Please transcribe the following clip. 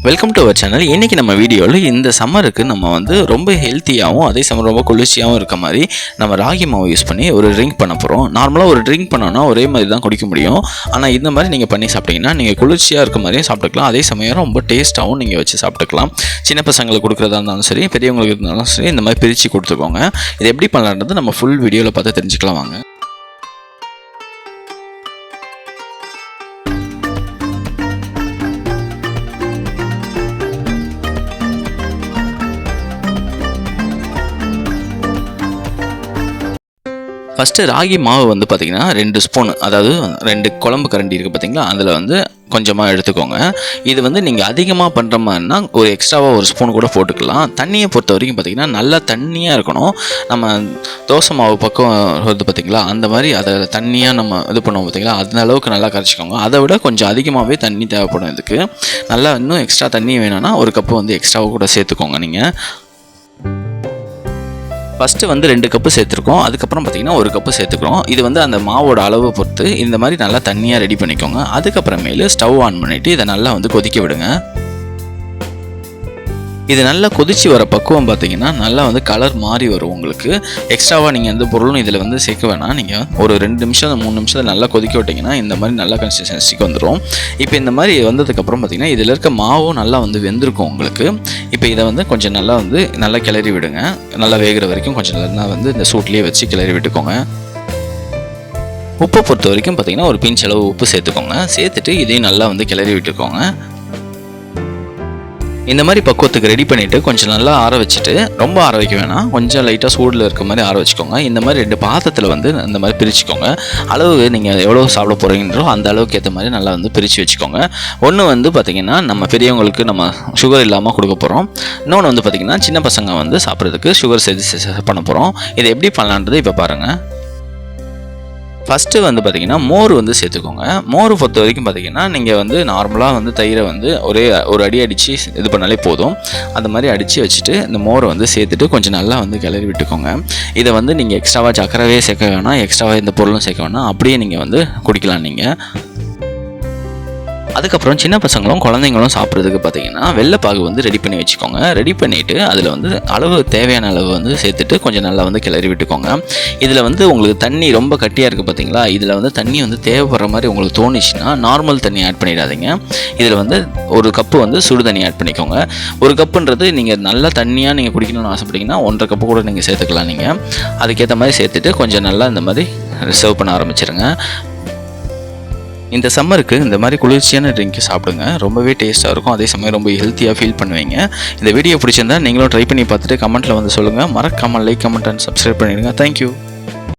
Welcome to our channel. இன்றைக்கி நம்ம வீடியோவில் இந்த சம்மருக்கு நம்ம வந்து ரொம்ப ஹெல்த்தியாகவும் அதே சம்மர் ரொம்ப குளிர்ச்சியாகவும் இருக்க மாதிரி நம்ம ராகி மாவு யூஸ் பண்ணி ஒரு ட்ரிங்க் பண்ண போகிறோம். நார்மலாக ஒரு ட்ரிங்க் பண்ணோன்னா ஒரே மாதிரி தான் குடிக்க முடியும். ஆனால் இந்த மாதிரி நீங்கள் பண்ணி சாப்பிட்டீங்கன்னா நீங்கள் குளிர்ச்சியாக இருக்க மாதிரியும் சாப்பிட்டுக்கலாம், அதே சமயம் ரொம்ப டேஸ்ட்டாகவும் நீங்கள் வச்சு சாப்பிட்டுக்கலாம். சின்ன பசங்களுக்கு கொடுக்குறதா இருந்தாலும் சரி, பெரியவங்களுக்கு இருந்தாலும் சரி, இந்த மாதிரி பிரித்து கொடுத்துக்கோங்க. இது எப்படி பண்ணலான்றது நம்ம ஃபுல் வீடியோவில் பார்த்து தெரிஞ்சுக்கலாம் வாங்க. ஃபஸ்ட்டு ராகி மாவு வந்து பார்த்திங்கன்னா 2 ஸ்பூன், அதாவது 2 குழம்பு கரண்டி இருக்குது பார்த்திங்களா, அதில் வந்து கொஞ்சமாக எடுத்துக்கோங்க. இது வந்து நீங்கள் அதிகமாக பண்ணுற மாதிரினா ஒரு எக்ஸ்ட்ராவாக ஒரு ஸ்பூன் கூட போட்டுக்கலாம். தண்ணியை பொறுத்த வரைக்கும் பார்த்திங்கன்னா நல்லா தண்ணியாக இருக்கணும். நம்ம தோசை மாவு பக்கம் வருது பார்த்திங்களா, அந்த மாதிரி அதை தண்ணியாக நம்ம இது பண்ணுவோம் பார்த்திங்களா, அந்த அளவுக்கு நல்லா கரைச்சிக்கோங்க. அதை விட கொஞ்சம் அதிகமாகவே தண்ணி தேவைப்படும். இதுக்கு நல்லா இன்னும் எக்ஸ்ட்ரா தண்ணி வேணும்னா ஒரு கப்பு வந்து எக்ஸ்ட்ராவாக கூட சேர்த்துக்கோங்க. நீங்கள் ஃபஸ்ட்டு வந்து 2 கப்பு சேர்த்துருக்கோம், அதுக்கப்புறம் பார்த்திங்கன்னா 1 கப்பு சேர்த்துக்கிறோம். இது வந்து அந்த மாவோட அளவை பொறுத்து இந்த மாதிரி நல்லா தண்ணியாக ரெடி பண்ணிக்கோங்க. அதுக்கப்புறமேலு ஸ்டவ் ஆன் பண்ணிவிட்டு இதை நல்லா வந்து கொதிக்க விடுங்க. இது நல்லா கொதிச்சு வர பக்குவம் பார்த்திங்கன்னா நல்லா வந்து கலர் மாறி வரும். உங்களுக்கு எக்ஸ்ட்ராவாக நீங்கள் எந்த பொருளும் இதில் வந்து சேர்க்க வேணாம். நீங்கள் ஒரு 2 நிமிஷம் 3 நிமிஷத்தில் நல்லா கொதிக்க விட்டிங்கன்னா இந்த மாதிரி நல்லா கன்சிஸ்டன்சிக்கு வந்துடும். இப்போ இந்த மாதிரி வந்ததுக்கப்புறம் பார்த்திங்கன்னா இதில் இருக்க மாவும் நல்லா வந்து வெந்திருக்கும் உங்களுக்கு. இப்போ இதை வந்து கொஞ்சம் நல்லா கிளறி விடுங்க. நல்லா வேகிற வரைக்கும் கொஞ்சம் நல்லா வந்து இந்த சூட்லேயே வச்சு கிளறி விட்டுக்கோங்க. உப்பை பொறுத்த வரைக்கும் பார்த்திங்கன்னா ஒரு பிஞ்ச் அளவு உப்பு சேர்த்துக்கோங்க. சேர்த்துட்டு இதையும் நல்லா வந்து கிளறி விட்டுக்கோங்க. இந்த மாதிரி பக்குவத்துக்கு ரெடி பண்ணிவிட்டு கொஞ்சம் நல்லா ஆற வச்சுட்டு, ரொம்ப ஆற வைக்க வேணாம், கொஞ்சம் லைட்டாக சூடில் இருக்க மாதிரி ஆற வச்சுக்கோங்க. இந்த மாதிரி 2 பாத்திரத்தில் வந்து இந்த மாதிரி பிரிச்சுக்கோங்க. அளவு நீங்கள் எவ்வளோ சாப்பிட போகிறீங்களோ அந்த அளவுக்கு ஏற்ற மாதிரி நல்லா வந்து பிரித்து வச்சுக்கோங்க. ஒன்று வந்து பார்த்திங்கன்னா நம்ம பெரியவங்களுக்கு நம்ம சுகர் இல்லாமல் கொடுக்க போகிறோம். இன்னொன்று வந்து பார்த்திங்கன்னா சின்ன பசங்க வந்து சாப்பிட்றதுக்கு சுகர் சேர்த்து பண்ண போகிறோம். இதை எப்படி பண்ணலான்றது இப்போ பாருங்கள். ஃபஸ்ட்டு வந்து பார்த்திங்கன்னா மோர் வந்து சேர்த்துக்கோங்க. மோர் பொறுத்த வரைக்கும் பார்த்திங்கன்னா நீங்கள் வந்து நார்மலாக வந்து தயிரை வந்து ஒரு அடி அடித்து இது பண்ணாலே போதும். அந்த மாதிரி அடித்து வச்சுட்டு இந்த மோரை வந்து சேர்த்துட்டு கொஞ்சம் நல்லா வந்து கிளறி விட்டுக்கோங்க. இதை வந்து நீங்கள் எக்ஸ்ட்ராவாக சக்கரவே சேர்க்க வேணாம், எக்ஸ்ட்ராவாக இந்த பொருளும் சேர்க்க வேணாம், அப்படியே நீங்கள் வந்து குடிக்கலாம். நீங்கள் அதுக்கப்புறம் சின்ன பசங்களும் குழந்தைங்களும் சாப்பிட்றதுக்கு பார்த்திங்கன்னா வெள்ளைப்பாகு வந்து ரெடி பண்ணி வச்சுக்கோங்க. ரெடி பண்ணிவிட்டு அதில் வந்து தேவையான அளவு வந்து சேர்த்துட்டு கொஞ்சம் நல்லா வந்து கிளறி விட்டுக்கோங்க. இதில் வந்து உங்களுக்கு தண்ணி ரொம்ப கட்டியாக இருக்குது பார்த்திங்களா, இதில் வந்து தண்ணி வந்து தேவைப்படுற மாதிரி உங்களுக்கு தோணுச்சுன்னா நார்மல் தண்ணி ஆட் பண்ணிடாதீங்க. இதில் வந்து 1 கப்பு வந்து சுடு தண்ணி ஆட் பண்ணிக்கோங்க. 1 கப்புன்றது நீங்கள் நல்லா தண்ணியாக நீங்கள் குடிக்கணும்னு ஆசைப்பட்டீங்கன்னா 1.5 கப்பு கூட நீங்கள் சேர்த்துக்கலாம். நீங்கள் அதுக்கேற்ற மாதிரி சேர்த்துட்டு கொஞ்சம் நல்லா இந்த மாதிரி சர்வ் பண்ண ஆரம்பிச்சிருங்க. இந்த சம்மருக்கு இந்த மாதிரி குளிர்ச்சியான ட்ரிங்க் சாப்பிடுங்க. ரொம்பவே டேஸ்ட்டாக இருக்கும், அதே சமயம் ரொம்ப ஹெல்த்தியாக ஃபீல் பண்ணுவீங்க. இந்த வீடியோ பிடிச்சிருந்தா நீங்களும் ட்ரை பண்ணி பார்த்துட்டு கமெண்ட்டில் வந்து சொல்லுங்கள். மறக்காமல் லைக், கமெண்ட் அண்ட் சப்ஸ்கிரைப் பண்ணிடுங்க. தேங்க்யூ.